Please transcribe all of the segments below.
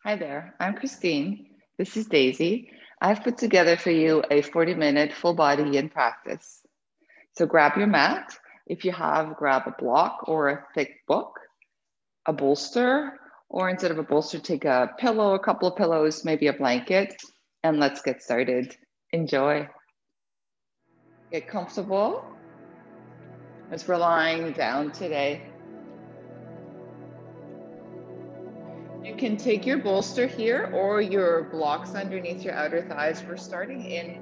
Hi there, I'm Christine. This is Daisy. I've put together for you a 40-minute full body yin practice. So grab your mat. If you have, grab a block or a thick book, a bolster, or instead of a bolster, take a pillow, a couple of pillows, maybe a blanket, and let's get started. Enjoy. Get comfortable as we're lying down today. You can take your bolster here or your blocks underneath your outer thighs. We're starting in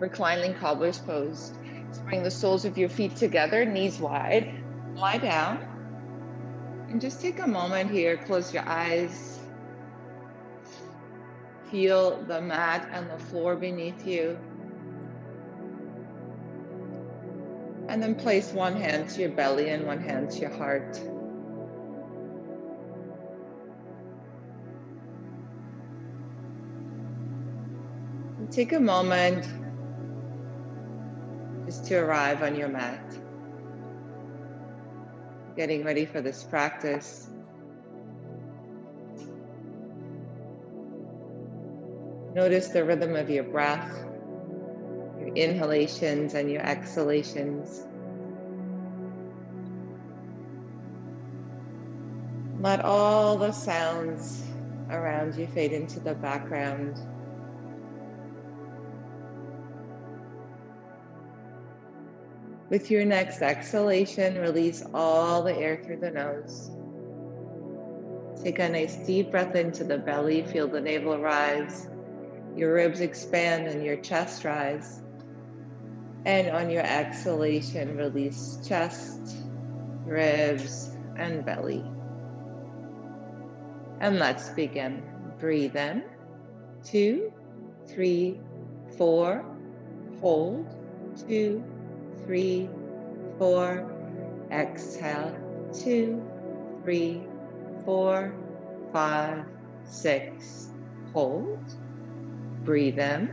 reclining cobbler's pose. So bring the soles of your feet together, knees wide. Lie down and just take a moment here. Close your eyes. Feel the mat and the floor beneath you. And then place one hand to your belly and one hand to your heart. And take a moment just to arrive on your mat. Getting ready for this practice. Notice the rhythm of your breath, your inhalations and your exhalations. Let all the sounds around you fade into the background. With your next exhalation, release all the air through the nose. Take a nice deep breath into the belly, feel the navel rise, your ribs expand and your chest rise. And on your exhalation, release chest, ribs, and belly. And let's begin. Breathe in, 2, 3, 4, hold, 2, 3, 4, exhale, 2, 3, 4, 5, 6, hold, breathe in,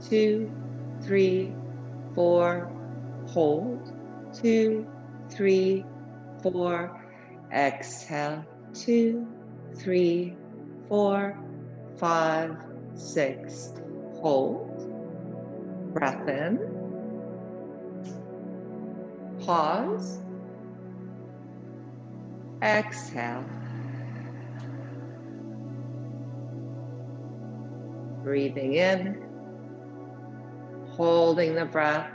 2, 3, 4, hold, 2, 3, 4, exhale, 2, 3, 4, 5, 6, hold, breath in, pause, exhale, breathing in, holding the breath,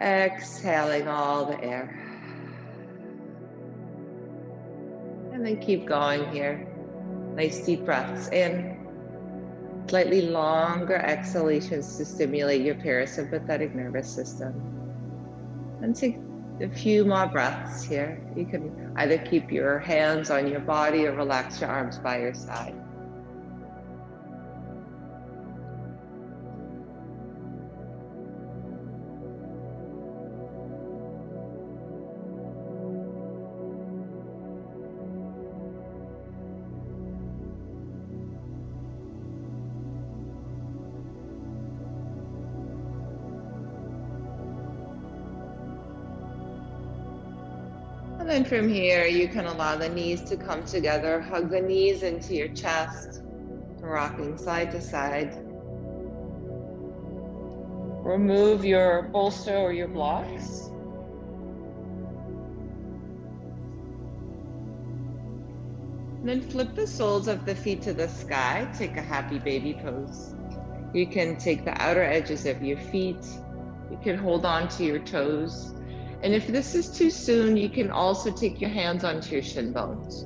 exhaling all the air. And then keep going here. Nice deep breaths in, slightly longer exhalations to stimulate your parasympathetic nervous system. And take a few more breaths here. You can either keep your hands on your body or relax your arms by your side. And then from here, you can allow the knees to come together, hug the knees into your chest, rocking side to side. Remove your bolster or your blocks. And then flip the soles of the feet to the sky, take a happy baby pose. You can take the outer edges of your feet, you can hold on to your toes. And if this is too soon, you can also take your hands onto your shin bones.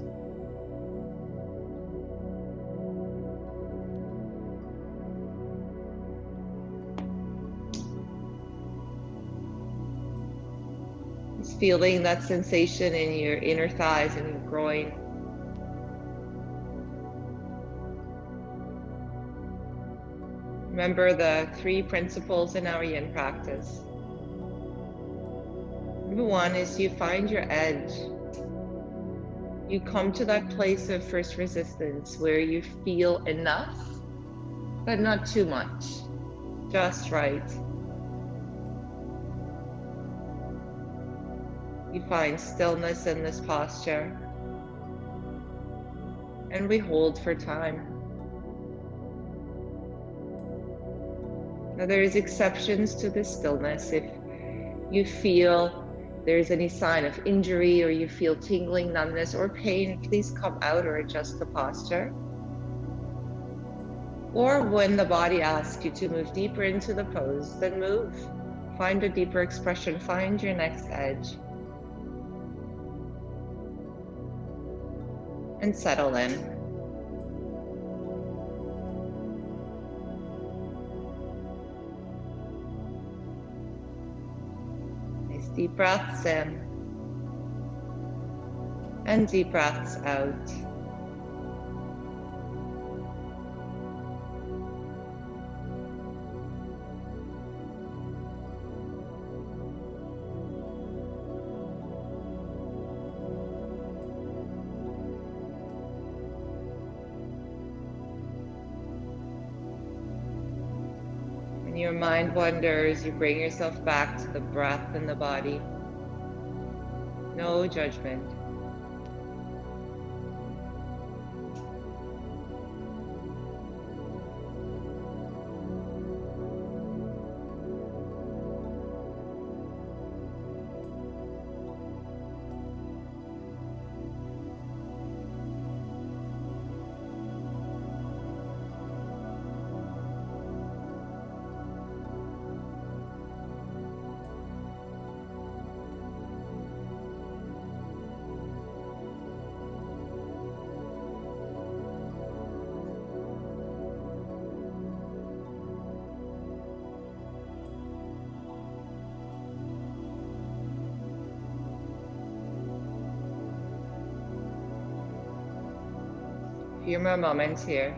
Just feeling that sensation in your inner thighs and your groin. Remember the 3 principles in our yin practice. Number 1 is you find your edge. You come to that place of first resistance where you feel enough, but not too much, just right. You find stillness in this posture. and we hold for time. Now there's exceptions to this stillness. If you feel there's any sign of injury or you feel tingling, numbness, or pain, please come out or adjust the posture. Or when the body asks you to move deeper into the pose, then move. Find a deeper expression, find your next edge. And settle in. Nice deep breaths in and deep breaths out. When your mind wanders, you bring yourself back to the breath and the body. No judgment. A few more moments here.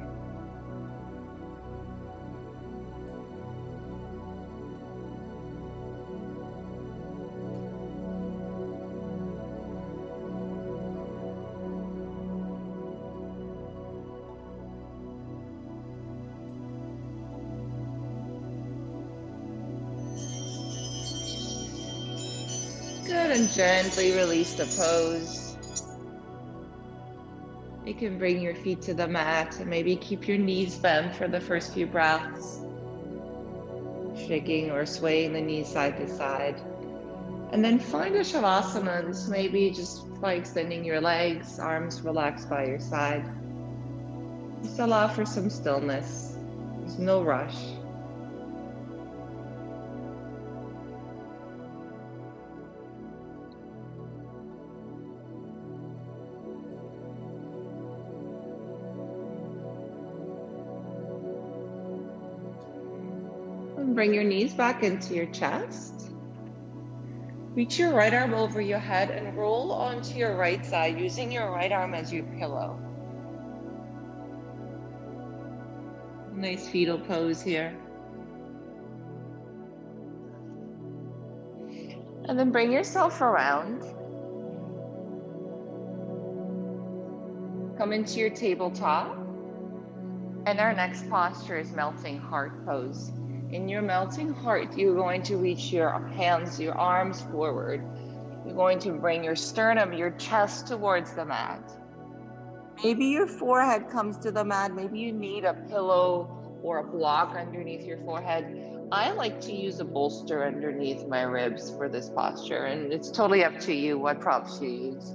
Good, and gently release the pose. You can bring your feet to the mat and maybe keep your knees bent for the first few breaths, shaking or swaying the knees side to side. And then find a shavasana. This may be just by extending your legs, arms relaxed by your side. Just allow for some stillness. There's no rush. And bring your knees back into your chest. Reach your right arm over your head and roll onto your right side, using your right arm as your pillow. Nice fetal pose here. And then bring yourself around. Come into your tabletop. And our next posture is melting heart pose. In your melting heart, you're going to reach your hands, your arms forward. You're going to bring your sternum, your chest towards the mat. Maybe your forehead comes to the mat. Maybe you need a pillow or a block underneath your forehead. I like to use a bolster underneath my ribs for this posture, and it's totally up to you what props you use.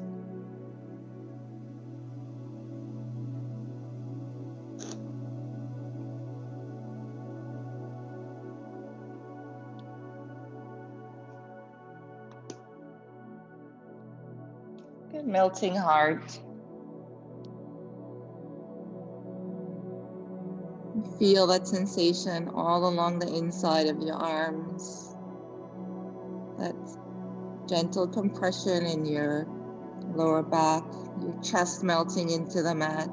Good, melting heart. Feel that sensation all along the inside of your arms. That gentle compression in your lower back, your chest melting into the mat.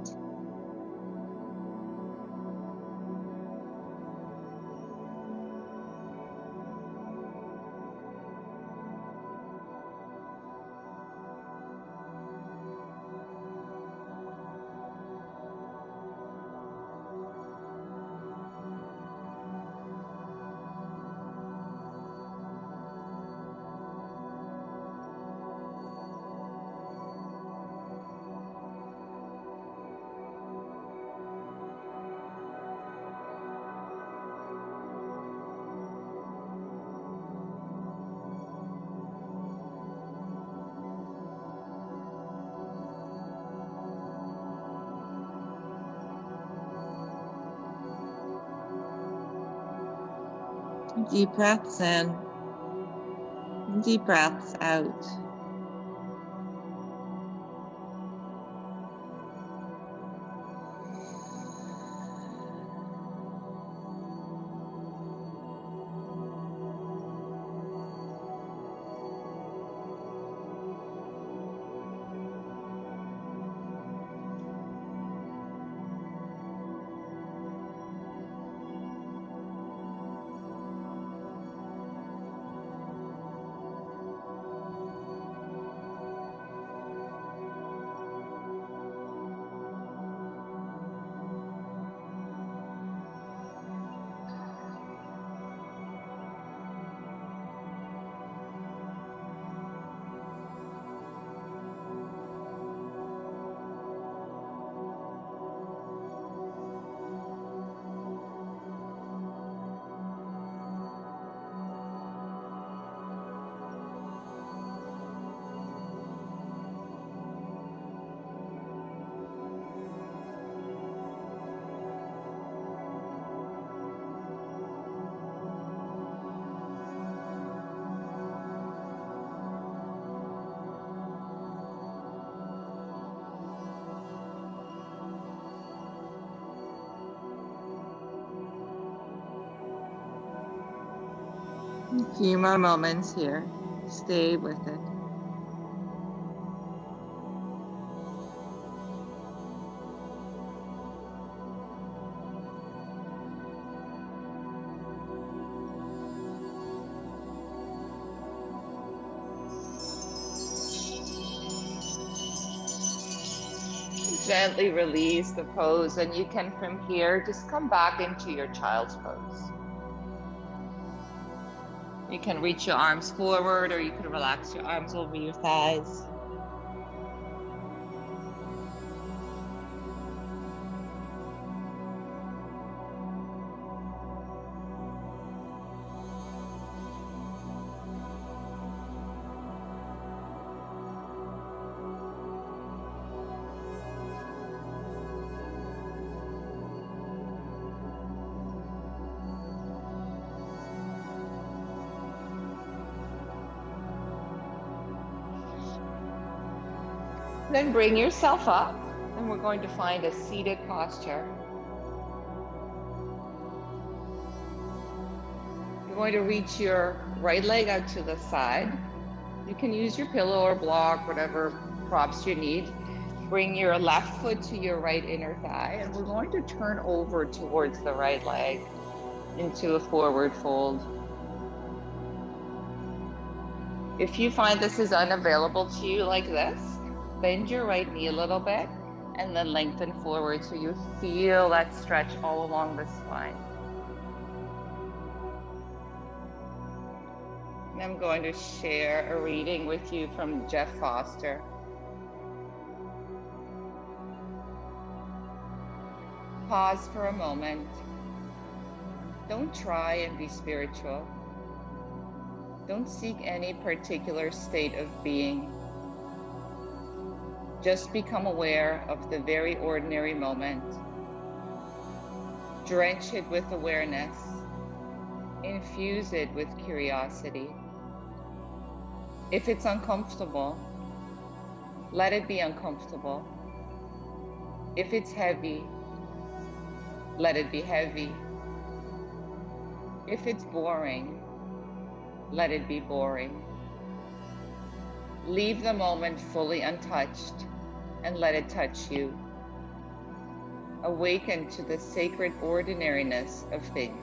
Deep breaths in, and deep breaths out. A few more moments here. Stay with it. Gently release the pose, and you can from here just come back into your child's pose. You can reach your arms forward, or you can relax your arms over your thighs. Then bring yourself up, and we're going to find a seated posture. You're going to reach your right leg out to the side. You can use your pillow or block, whatever props you need. Bring your left foot to your right inner thigh, and we're going to turn over towards the right leg into a forward fold. If you find this is unavailable to you like this, bend your right knee a little bit and then lengthen forward so you feel that stretch all along the spine. And I'm going to share a reading with you from Jeff Foster. Pause for a moment. Don't try and be spiritual. Don't seek any particular state of being. Just become aware of the very ordinary moment. Drench it with awareness. Infuse it with curiosity. If it's uncomfortable, let it be uncomfortable. If it's heavy, let it be heavy. If it's boring, let it be boring. Leave the moment fully untouched and let it touch you. Awaken to the sacred ordinariness of things.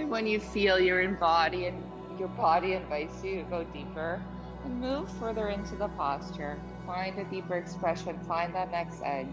And when you feel your body and your body invites you to go deeper and move further into the posture, find a deeper expression, find that next edge.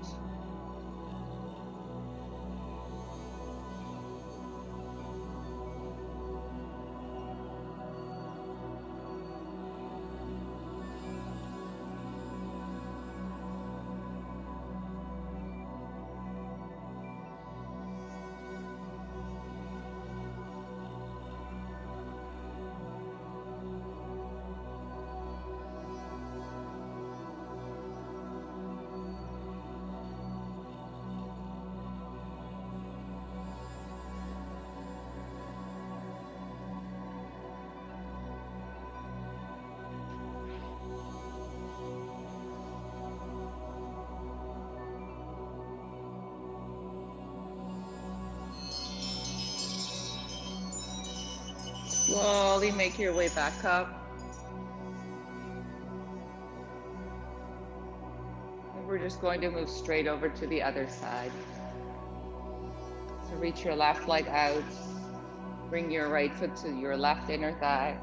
Slowly make your way back up. And we're just going to move straight over to the other side. So reach your left leg out. Bring your right foot to your left inner thigh.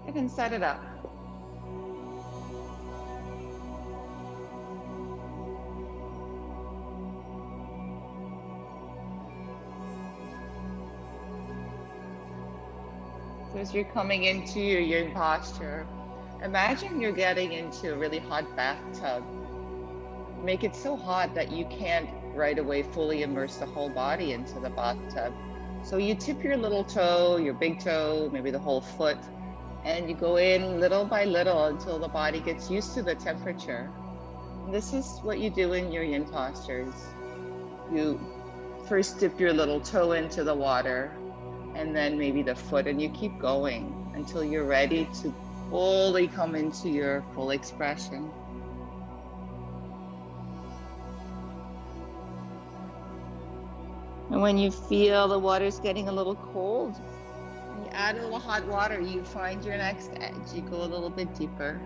And then set it up. So as you're coming into your yin posture, imagine you're getting into a really hot bathtub. Make it so hot that you can't right away fully immerse the whole body into the bathtub. So you tip your little toe, your big toe, maybe the whole foot, and you go in little by little until the body gets used to the temperature. And this is what you do in your yin postures. You first dip your little toe into the water, and then maybe the foot, and you keep going until you're ready to fully come into your full expression. And when you feel the water's getting a little cold, and you add a little hot water, you find your next edge. You go a little bit deeper.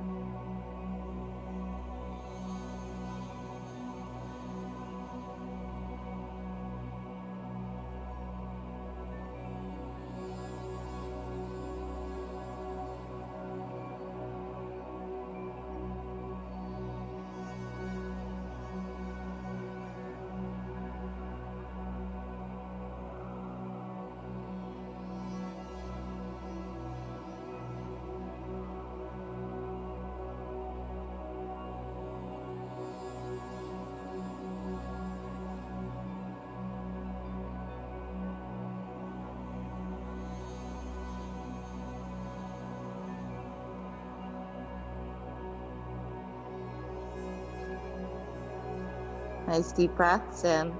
Nice deep breaths in.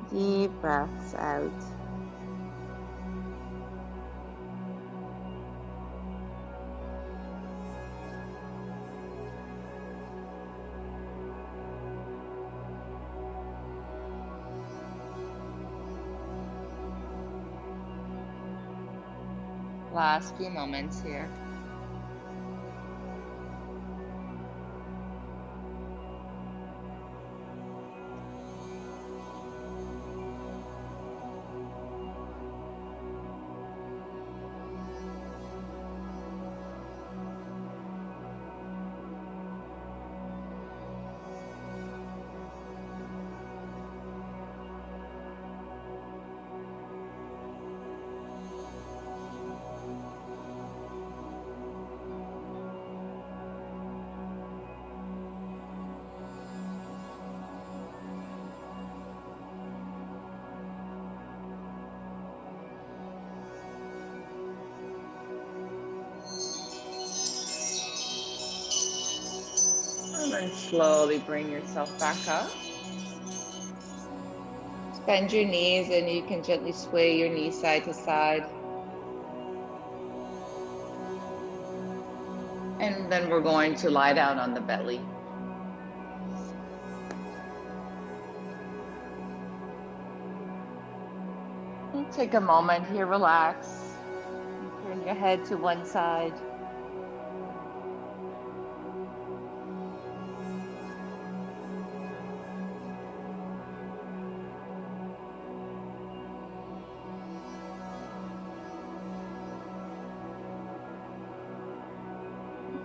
Deep breaths out. Last few moments here. And then slowly bring yourself back up. Bend your knees and you can gently sway your knees side to side. And then we're going to lie down on the belly. And take a moment here, relax. Turn your head to one side.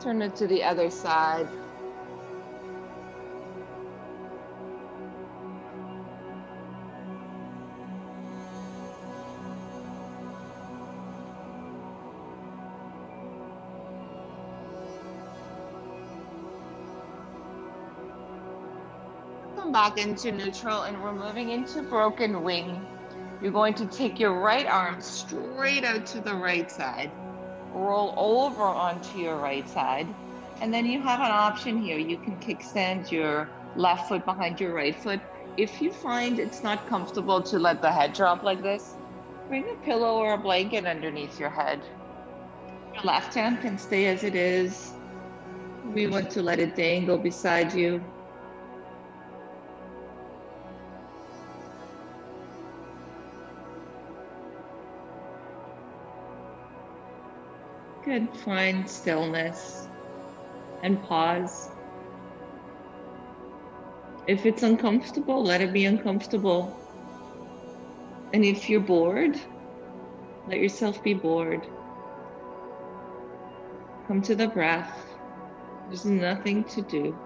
Turn it to the other side. Come back into neutral and we're moving into broken wing. You're going to take your right arm straight out to the right side, roll over onto your right side, and then you have an option here. You can kickstand your left foot behind your right foot. If you find it's not comfortable to let the head drop like this, bring a pillow or a blanket underneath your head. Your left hand can stay as it is. We want to let it dangle beside you. Good, find stillness and pause. If it's uncomfortable, let it be uncomfortable. And if you're bored, let yourself be bored. Come to the breath. There's nothing to do.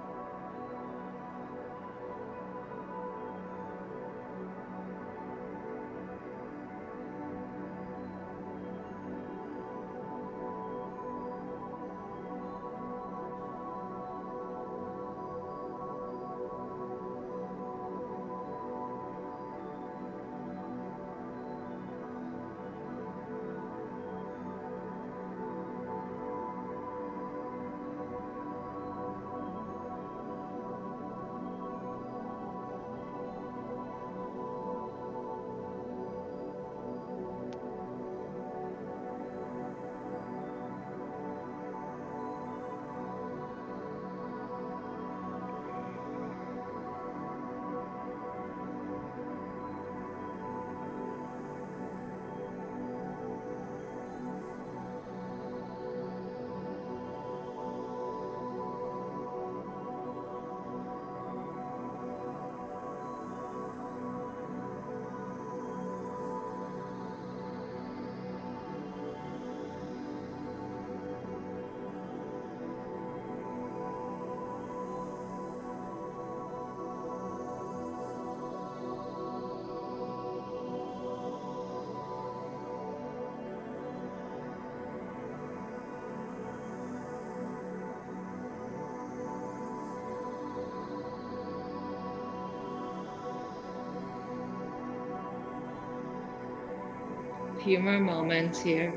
A few more moments here.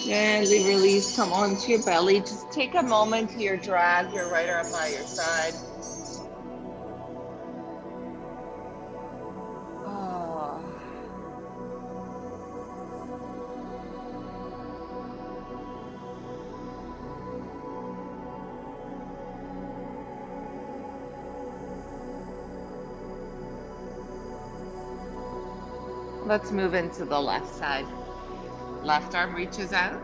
Gently release, come onto your belly. Just take a moment here, drag your right arm by your side. Oh. Let's move into the left side. Left arm reaches out.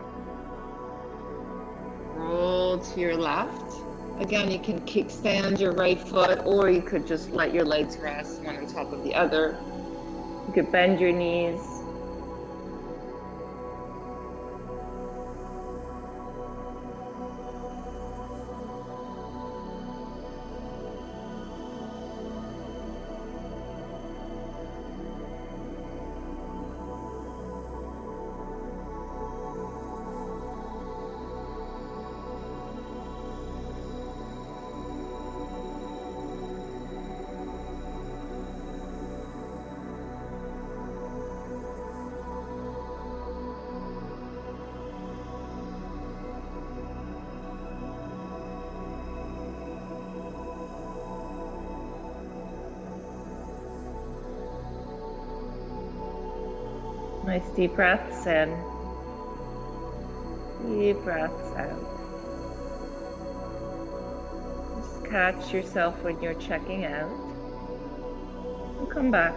Roll to your left. Again, you can kickstand your right foot, or you could just let your legs rest one on top of the other. You could bend your knees. Nice deep breaths in, deep breaths out. Just catch yourself when you're checking out and come back.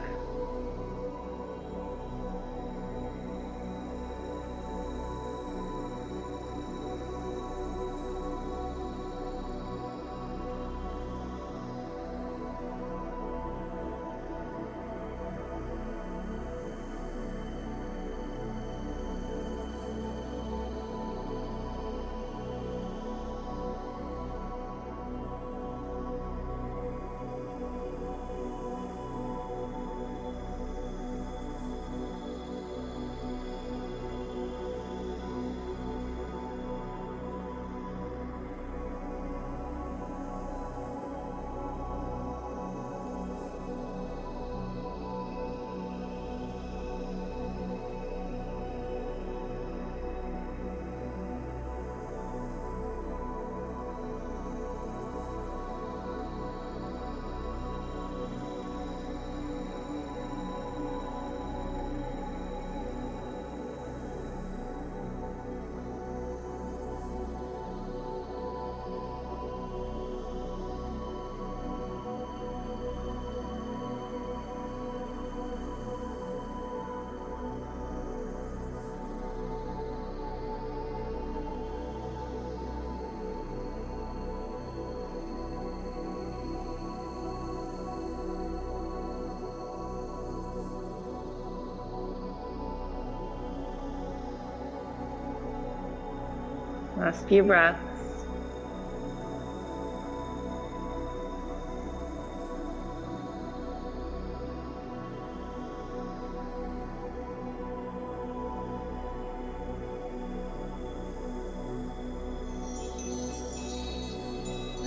Last few breaths.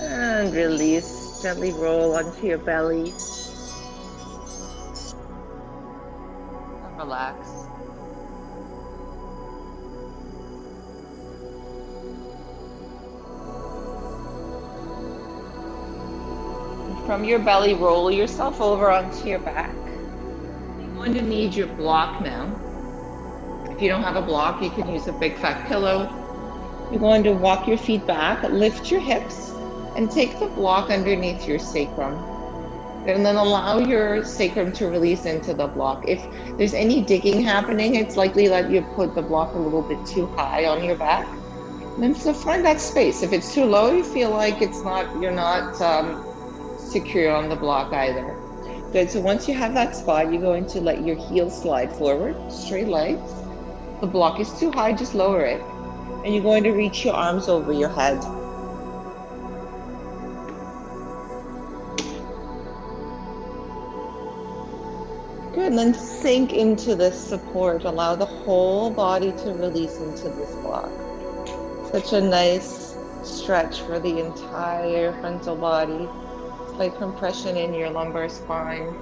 And release, gently roll onto your belly. And relax. From your belly, roll yourself over onto your back. You're going to need your block now. If you don't have a block, you can use a big fat pillow. You're going to walk your feet back, lift your hips, and take the block underneath your sacrum. And then allow your sacrum to release into the block. If there's any digging happening, it's likely that you put the block a little bit too high on your back. And then so find that space. If it's too low, you feel like you're not secure on the block either. Good. So once you have that spot, you're going to let your heels slide forward, straight legs. The block is too high, just lower it. And you're going to reach your arms over your head. Good. And then sink into this support. Allow the whole body to release into this block. Such a nice stretch for the entire frontal body. Slight compression in your lumbar spine.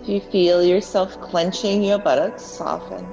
If you feel yourself clenching your buttocks, soften.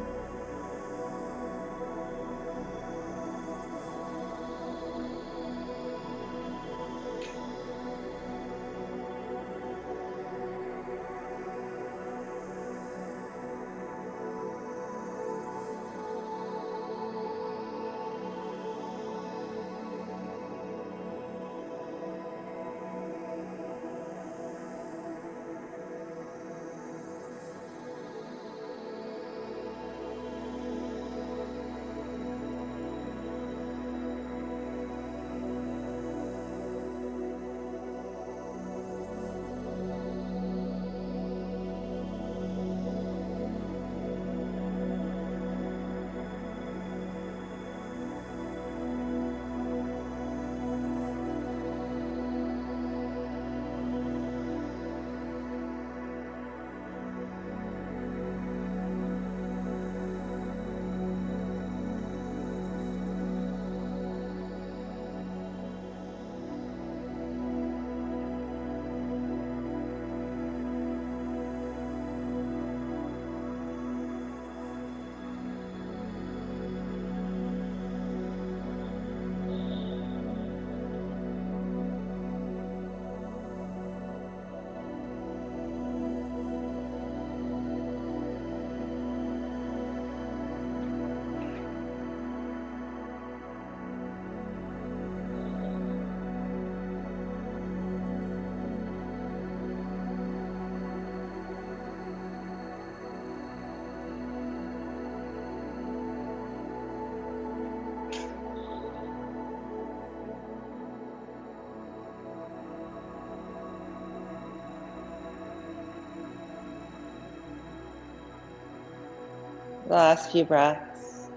Last few breaths.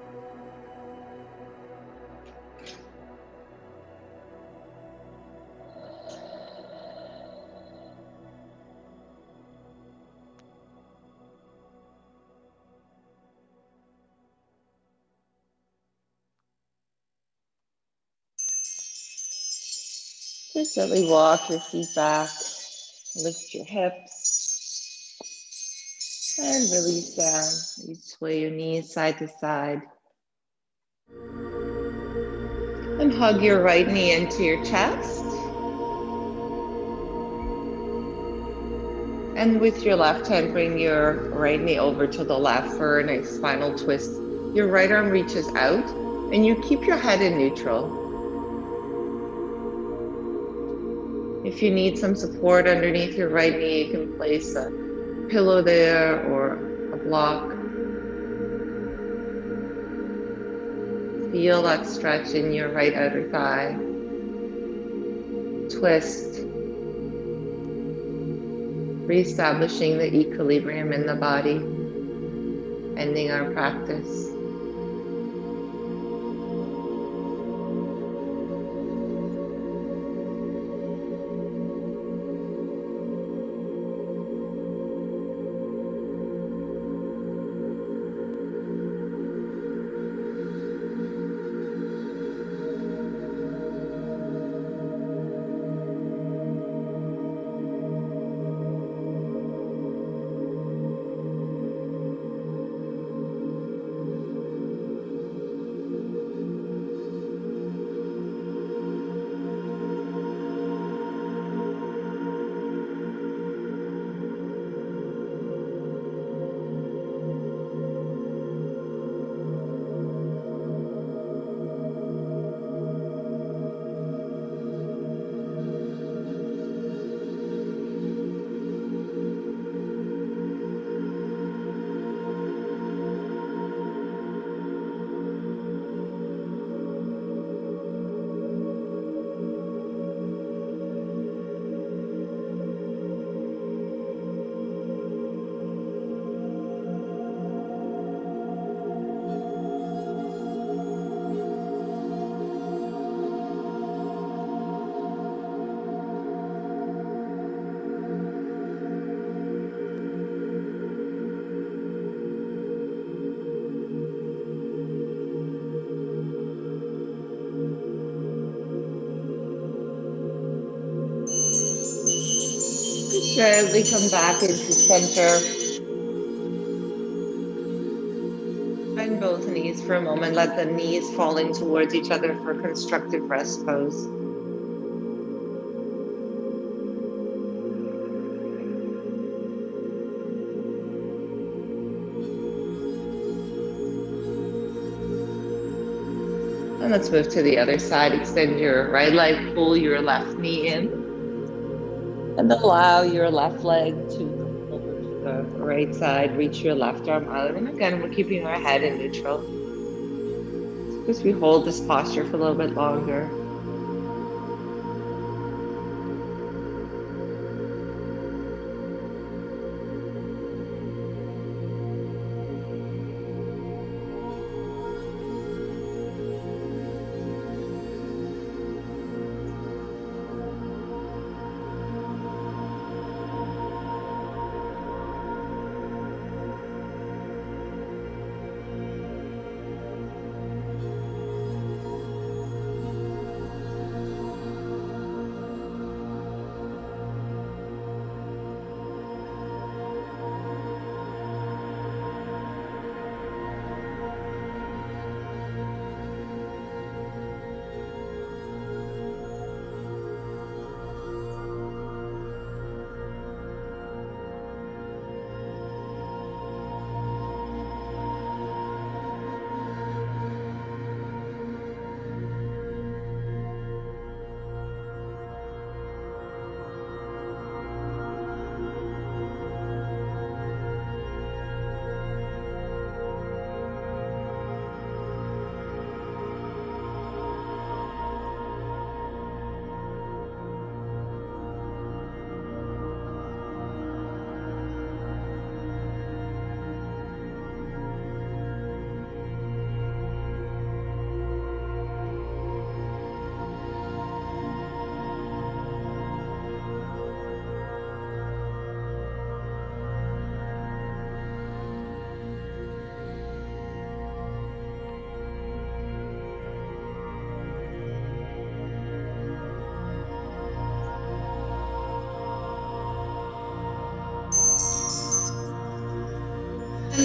Just gently walk your feet back, lift your hips, and release down. You sway your knees side to side. And hug your right knee into your chest. And with your left hand, bring your right knee over to the left for a nice final twist. Your right arm reaches out, and you keep your head in neutral. If you need some support underneath your right knee, you can place a pillow there or a block. Feel that stretch in your right outer thigh. Twist. Reestablishing the equilibrium in the body. Ending our practice. Gently come back into center. Bend both knees for a moment. Let the knees falling towards each other for constructive rest pose. And let's move to the other side. Extend your right leg, pull your left knee in. And allow your left leg to come over to the right side. Reach your left arm out. And again, we're keeping our head in neutral. Just we hold this posture for a little bit longer.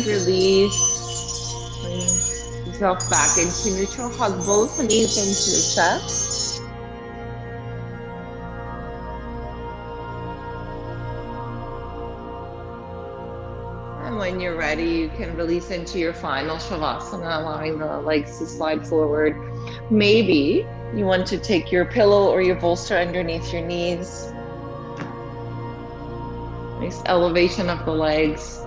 and release. Bring yourself back into neutral. Hug both knees into your chest. And when you're ready, you can release into your final Shavasana, allowing the legs to slide forward. Maybe you want to take your pillow or your bolster underneath your knees. Nice elevation of the legs.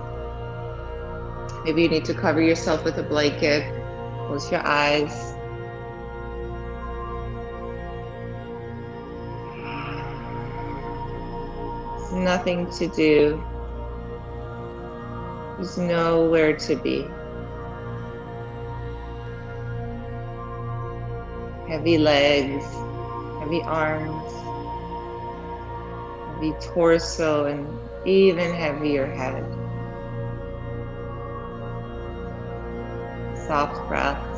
Maybe you need to cover yourself with a blanket. Close your eyes. There's nothing to do. There's nowhere to be. Heavy legs, heavy arms, heavy torso, and even heavier head. Soft breaths.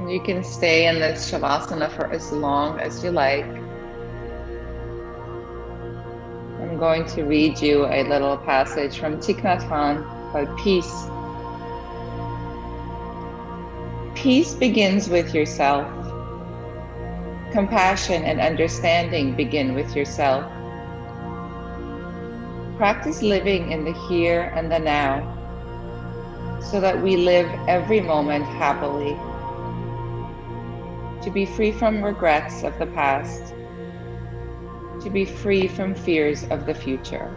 You can stay in this Shavasana for as long as you like. I'm going to read you a little passage from Thich Nhat Hanh called Peace. Peace begins with yourself. Compassion and understanding begin with yourself. Practice living in the here and the now, so that we live every moment happily. To be free from regrets of the past, to be free from fears of the future.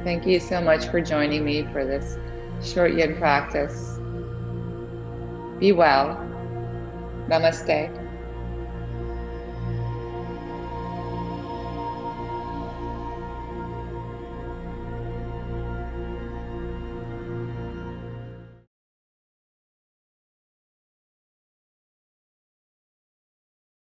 Thank you so much for joining me for this short yin practice. Be well. Namaste.